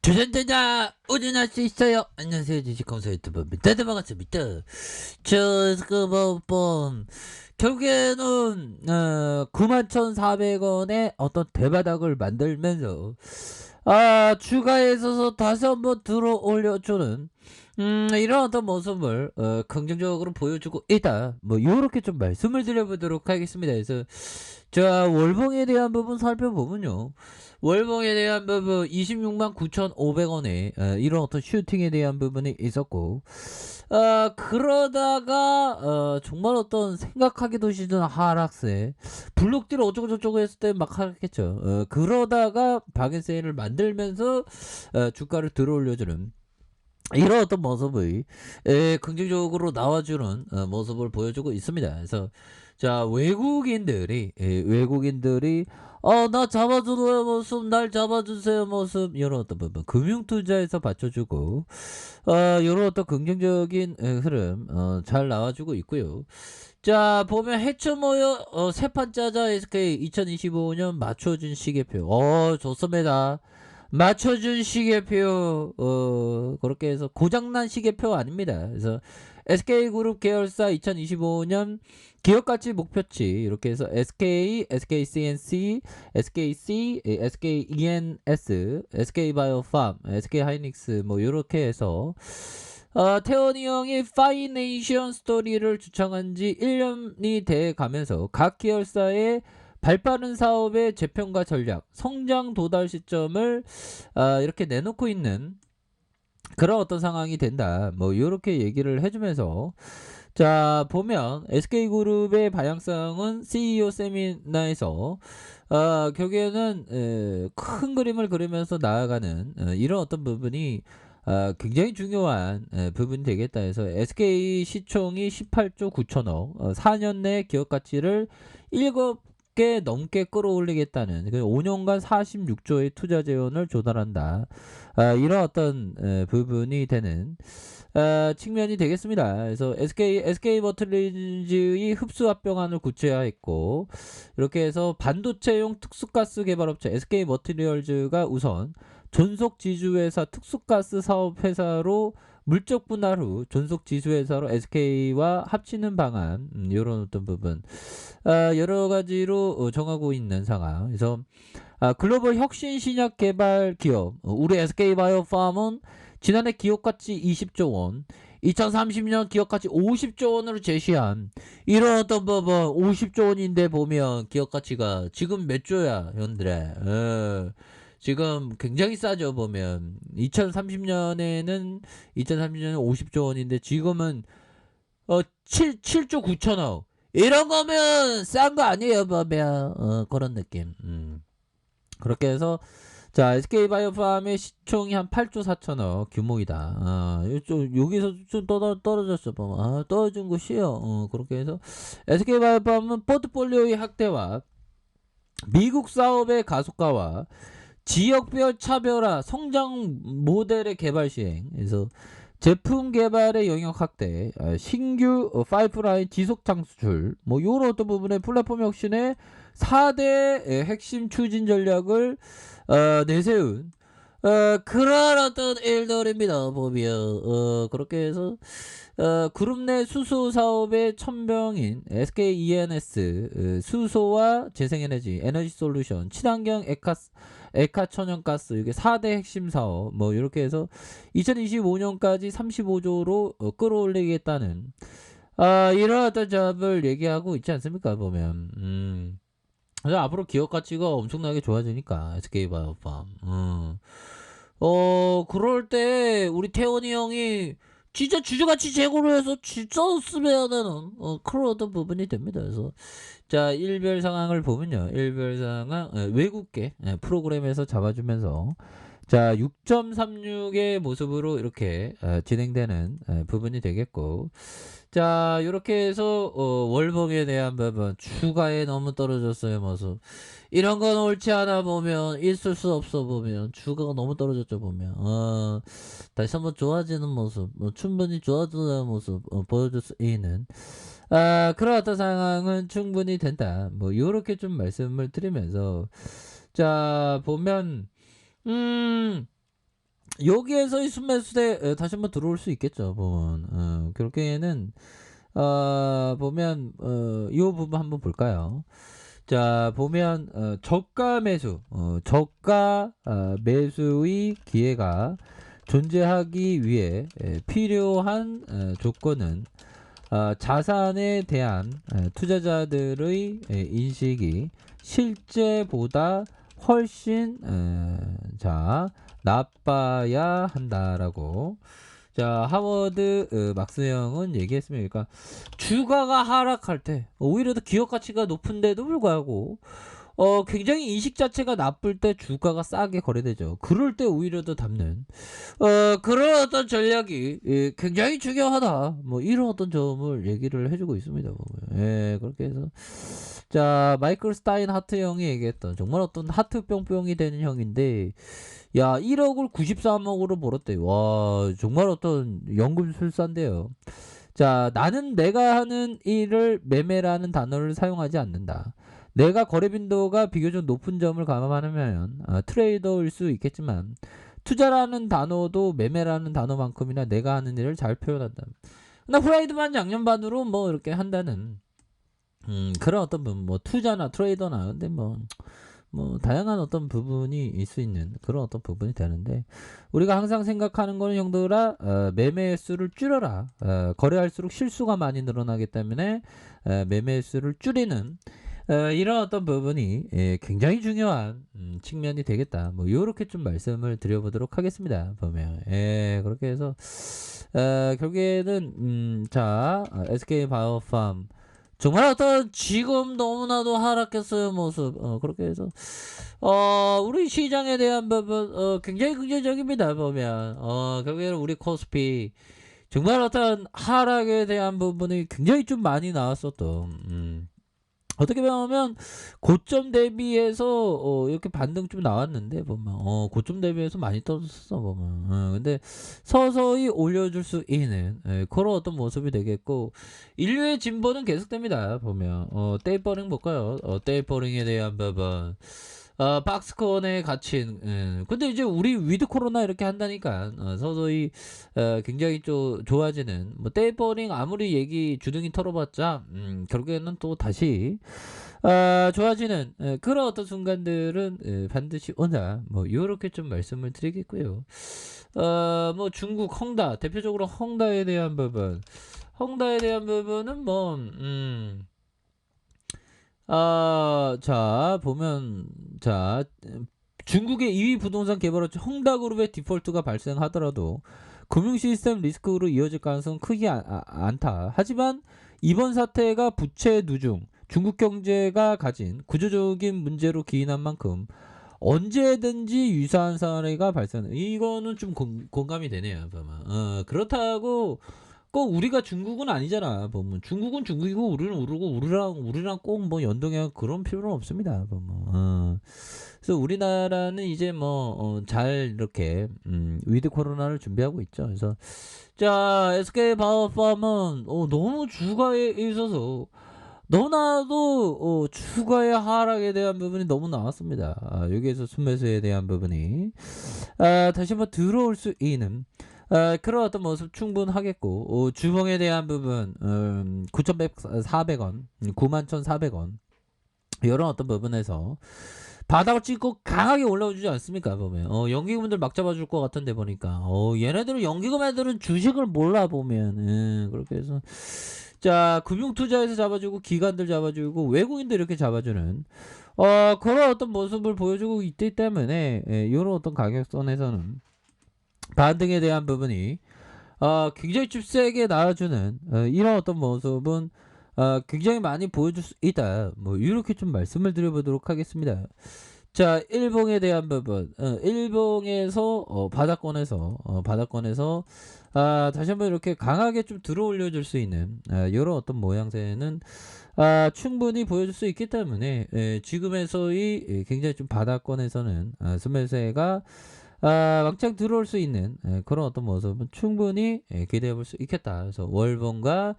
주전자자 운전할 수 있어요. 안녕하세요, 주식kon설 유튜버입니다. 네, 반갑습니다. 저뭐 결국에는 91,400원에 어떤 대바닥을 만들면서 주가에 있어서 다시 한번 들어 올려주는 이런 어떤 모습을 긍정적으로 보여주고 있다. 뭐 요렇게 좀 말씀을 드려보도록 하겠습니다. 그래서 자, 월봉에 대한 부분 살펴보면요, 월봉에 대한 부분 26만 9,500원에 이런 어떤 슈팅에 대한 부분이 있었고, 그러다가 정말 어떤 생각하기도 싫은 하락세, 블록딜 어쩌고저쩌고 했을 때 막 하겠죠. 그러다가 박앤세일을 만들면서 주가를 들어올려주는 이런 어떤 모습의 긍정적으로 나와주는 모습을 보여주고 있습니다. 그래서 자, 외국인들이 나 잡아주세요 모습, 날 잡아주세요 모습, 이런 어떤 부분 금융투자에서 받쳐주고 이런 어떤 긍정적인 흐름 잘 나와주고 있고요. 자, 보면 해처 모여 세판 짜자 SK 2025년 맞춰준 시계표 좋습니다. 맞춰준 시계표 그렇게 해서 고장난 시계표 아닙니다. 그래서 SK그룹 계열사 2025년 기업가치 목표치 이렇게 해서 SK, SKCNC, SKC, SKENS, SK바이오팜, SK하이닉스 뭐 이렇게 해서 태원이 형이 파이네이션 스토리를 주창한 지 1년이 돼 가면서 각 계열사의 발빠른 사업의 재편과 전략, 성장 도달 시점을 이렇게 내놓고 있는 그런 어떤 상황이 된다. 뭐 이렇게 얘기를 해주면서 자, 보면 SK그룹의 방향성은 CEO 세미나에서 결국에는 큰 그림을 그리면서 나아가는 이런 어떤 부분이 굉장히 중요한 부분이 되겠다 해서 SK 시총이 18조 9천억 4년 내 기업 가치를 7개 넘게 끌어올리겠다는 5년간 46조의 투자 재원을 조달한다. 이런 어떤 부분이 되는 측면이 되겠습니다. 그래서 SK 머틀리즈의 흡수 합병안을 구체화했고, 이렇게 해서 반도체용 특수가스 개발업체 SK 머티리얼즈가 우선 존속 지주회사 특수가스 사업 회사로 물적 분할 후 존속 지주회사로 SK와 합치는 방안, 이런 어떤 부분 여러 가지로 정하고 있는 상황. 그래서 글로벌 혁신 신약 개발 기업 우리 SK바이오팜은 지난해 기업가치 20조 원, 2030년 기업가치 50조 원으로 제시한 이런 어떤 부분 50조 원인데 보면 기업가치가 지금 몇 조야, 현들에. 지금 굉장히 싸죠. 보면 2030년에 50조 원인데 지금은 7조 9천억, 이런 거면 싼 거 아니에요, 보면 그런 느낌. 그렇게 해서 자, SK바이오팜의 시총이 한 8조 4천억 규모이다. 여기서 좀 떨어졌어. 보면 떨어진 곳이요. 그렇게 해서 SK바이오팜은 포트폴리오의 확대와 미국 사업의 가속화와 지역별 차별화 성장 모델의 개발 시행, 그래서 제품 개발의 영역 확대, 신규 파이프라인 지속 창출, 뭐 요런 어떤 부분의 플랫폼 혁신의 4대 핵심 추진 전략을 내세운 그런 어떤 일들입니다. 보면 그렇게 해서 그룹 내 수소 사업의 천병인 SKENS 수소와 재생에너지 에너지 솔루션 친환경 에카 천연가스 이게 4대 핵심 사업 뭐 이렇게 해서 2025년까지 35조로 끌어올리겠다는 이런 어떤 점을 얘기하고 있지 않습니까? 보면 그래서 앞으로 기업 가치가 엄청나게 좋아지니까 SK바이오팜 그럴 때 우리 태원이 형이 진짜 주주가치 제고를 해서 진짜 쓰면 되는 그런 어떤 부분이 됩니다. 그래서 자, 일별 상황을 보면요, 일별 상황 외국계 프로그램에서 잡아주면서 자 6.36의 모습으로 이렇게 진행되는 부분이 되겠고, 자 이렇게 해서 월봉에 대한 부분 추가에 너무 떨어졌어요 모습, 이런 건 옳지 않아. 보면 있을 수 없어. 보면 주가가 너무 떨어졌죠. 보면 다시 한번 좋아지는 모습, 충분히 좋아지는 모습 보여줄 수 있는 그런 어떤 상황은 충분히 된다. 뭐 요렇게 좀 말씀을 드리면서 자, 보면 여기에서 이 순매수대 다시 한번 들어올 수 있겠죠. 보면 그렇게는 보면 이 부분 한번 볼까요? 자 보면 저가 매수 저가 매수의 기회가 존재하기 위해 필요한 조건은 자산에 대한 투자자들의 인식이 실제보다 훨씬 자 나빠야 한다라고 자 하워드 막스형은 얘기했습니다. 그러니까 주가가 하락할 때 오히려 더 기업 가치가 높은데도 불구하고 굉장히 인식 자체가 나쁠 때 주가가 싸게 거래되죠. 그럴 때 오히려 더 담는 그런 어떤 전략이 굉장히 중요하다. 뭐 이런 어떤 점을 얘기를 해주고 있습니다. 보면. 예, 그렇게 해서 자 마이클 스타인 하트 형이 얘기했던 정말 어떤 하트 뿅뿅이 되는 형인데 야 1억을 93억으로 벌었대. 와 정말 어떤 연금술사인데요. 자 나는 내가 하는 일을 매매라는 단어를 사용하지 않는다. 내가 거래 빈도가 비교적 높은 점을 감안하면 트레이더일 수 있겠지만 투자라는 단어도 매매라는 단어만큼이나 내가 하는 일을 잘 표현한다. 나 프라이드만 양념반으로 뭐 이렇게 한다는 그런 어떤 뭐 투자나 트레이더나 근데 뭐 다양한 어떤 부분이 있을 수 있는 그런 어떤 부분이 되는데 우리가 항상 생각하는 거는 형들아 매매 수를 줄여라. 거래할수록 실수가 많이 늘어나기 때문에 매매 수를 줄이는 이런 어떤 부분이 굉장히 중요한 측면이 되겠다. 뭐 요렇게 좀 말씀을 드려보도록 하겠습니다. 보면 그렇게 해서 결국에는 자 SK 바이오팜 정말 어떤 지금 너무나도 하락했어요 모습 그렇게 해서 우리 시장에 대한 부분 굉장히 긍정적입니다. 보면 결국에는 우리 코스피 정말 어떤 하락에 대한 부분이 굉장히 좀 많이 나왔었던 어떻게 보면 고점 대비해서 이렇게 반등 좀 나왔는데 보면 고점 대비해서 많이 떨어졌어 보면 근데 서서히 올려줄 수 있는 그런 어떤 모습이 되겠고 인류의 진보는 계속됩니다. 보면 테이퍼링 볼까요? 테이퍼링에 대한 부분 박스콘에 갇힌 근데 이제 우리 위드 코로나 이렇게 한다니까 서서히 굉장히 좀 좋아지는 뭐 테이퍼링 아무리 얘기 주둥이 털어봤자 결국에는 또 다시 좋아지는 그런 어떤 순간들은 반드시 온다. 뭐 요렇게 좀 말씀을 드리겠고요. 뭐 중국 헝다 대표적으로 헝다에 대한 부분 헝다에 대한 부분은 자 보면 자 중국의 2위 부동산 개발업체 헝다그룹의 디폴트가 발생하더라도 금융 시스템 리스크로 이어질 가능성은 크지 않다. 하지만 이번 사태가 부채 누중, 중국 경제가 가진 구조적인 문제로 기인한 만큼 언제든지 유사한 사례가 발생. 이거는 좀 공감이 되네요. 그렇다고 꼭 우리가 중국은 아니잖아. 보면 중국은 중국이고 우리는 우르고 우리랑 꼭 뭐 연동해 그런 필요는 없습니다. 보면. 그래서 우리나라는 이제 뭐 잘 이렇게 위드 코로나를 준비하고 있죠. 그래서 자 SK 바이오팜은 너무 주가에 있어서 너무나도 주가의 하락에 대한 부분이 너무 나왔습니다. 여기에서 순매수에 대한 부분이 다시 한번 들어올 수 있는 그런 어떤 모습 충분하겠고 주봉에 대한 부분 9,400원 91,400원 이런 어떤 부분에서 바닥을 찍고 강하게 올라오지 않습니까? 보면 연기금들 막 잡아줄 것 같은데 보니까 얘네들은 연기금 애들은 주식을 몰라 보면 그렇게 해서 자 금융투자에서 잡아주고 기관들 잡아주고 외국인들 이렇게 잡아주는 그런 어떤 모습을 보여주고 있기 때문에 이런 어떤 가격선에서는 반등에 대한 부분이 굉장히 좀 세게 나와주는 이런 어떤 모습은 굉장히 많이 보여줄 수 있다. 뭐 이렇게 좀 말씀을 드려보도록 하겠습니다. 자, 일봉에 대한 부분, 일봉에서 바닥권에서 다시 한번 이렇게 강하게 좀 들어올려 줄 수 있는 이런 어떤 모양새는 충분히 보여줄 수 있기 때문에 지금에서의 굉장히 좀 바닥권에서는 순매수가 왕창 들어올 수 있는 그런 어떤 모습은 충분히 기대해 볼 수 있겠다. 그래서 월봉과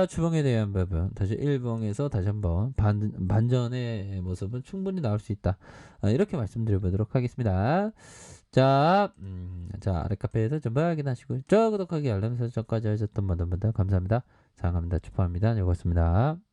주봉에 대한 부분 다시 일봉에서 다시 한번 반전의 모습은 충분히 나올 수 있다. 이렇게 말씀드려 보도록 하겠습니다. 자, 자, 아래 카페에서 전부 확인하시고요. 저 구독하기 알람 설정까지 하셨던 모든 분들 감사합니다. 사랑합니다. 축하합니다. 즐거웠습니다.